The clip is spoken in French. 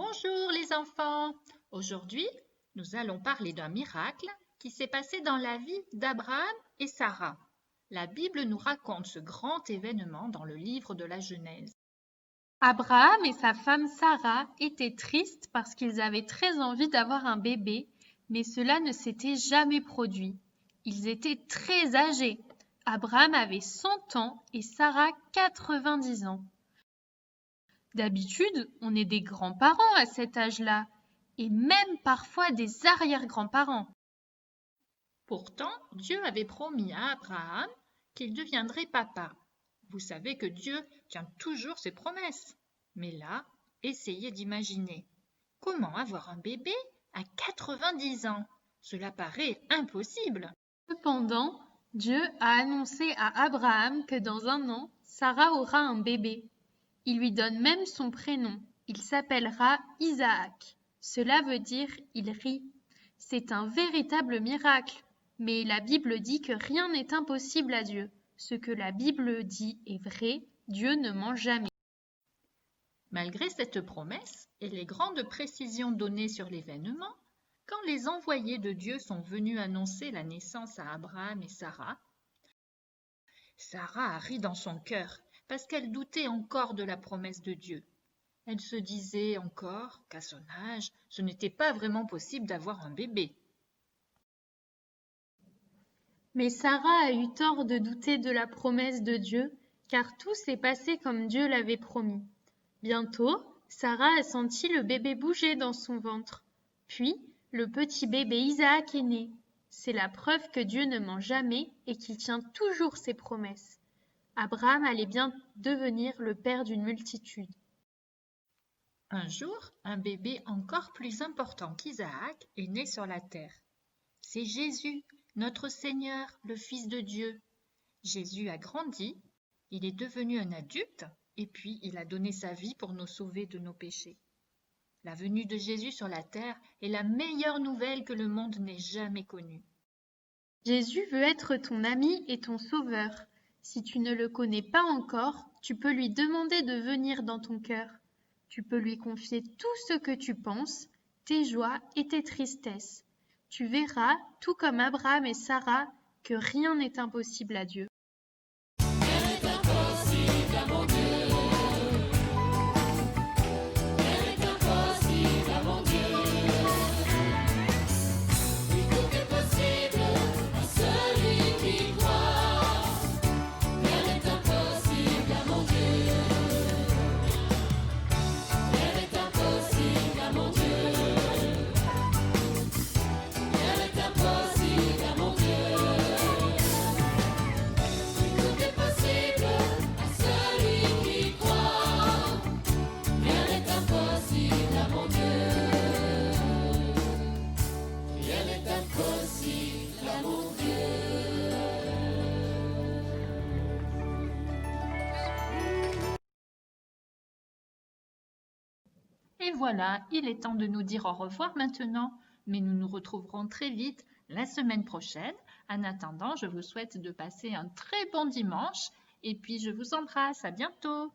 Bonjour les enfants! Aujourd'hui, nous allons parler d'un miracle qui s'est passé dans la vie d'Abraham et Sarah. La Bible nous raconte ce grand événement dans le livre de la Genèse. Abraham et sa femme Sarah étaient tristes parce qu'ils avaient très envie d'avoir un bébé, mais cela ne s'était jamais produit. Ils étaient très âgés. Abraham avait 100 ans et Sarah 90 ans. D'habitude, on est des grands-parents à cet âge-là, et même parfois des arrière-grands-parents. Pourtant, Dieu avait promis à Abraham qu'il deviendrait papa. Vous savez que Dieu tient toujours ses promesses. Mais là, essayez d'imaginer. Comment avoir un bébé à 90 ans? Cela paraît impossible. Cependant, Dieu a annoncé à Abraham que dans un an, Sarah aura un bébé. Il lui donne même son prénom. Il s'appellera Isaac. Cela veut dire « il rit ». C'est un véritable miracle. Mais la Bible dit que rien n'est impossible à Dieu. Ce que la Bible dit est vrai, Dieu ne ment jamais. Malgré cette promesse et les grandes précisions données sur l'événement, quand les envoyés de Dieu sont venus annoncer la naissance à Abraham et Sarah, Sarah a ri dans son cœur parce qu'elle doutait encore de la promesse de Dieu. Elle se disait encore qu'à son âge, ce n'était pas vraiment possible d'avoir un bébé. Mais Sarah a eu tort de douter de la promesse de Dieu, car tout s'est passé comme Dieu l'avait promis. Bientôt, Sarah a senti le bébé bouger dans son ventre. Puis, le petit bébé Isaac est né. C'est la preuve que Dieu ne ment jamais et qu'il tient toujours ses promesses. Abraham allait bien devenir le père d'une multitude. Un jour, un bébé encore plus important qu'Isaac est né sur la terre. C'est Jésus, notre Seigneur, le Fils de Dieu. Jésus a grandi, il est devenu un adulte et puis il a donné sa vie pour nous sauver de nos péchés. La venue de Jésus sur la terre est la meilleure nouvelle que le monde n'ait jamais connue. Jésus veut être ton ami et ton sauveur. Si tu ne le connais pas encore, tu peux lui demander de venir dans ton cœur. Tu peux lui confier tout ce que tu penses, tes joies et tes tristesses. Tu verras, tout comme Abraham et Sarah, que rien n'est impossible à Dieu. Et voilà, il est temps de nous dire au revoir maintenant, mais nous nous retrouverons très vite la semaine prochaine. En attendant, je vous souhaite de passer un très bon dimanche et puis je vous embrasse. À bientôt!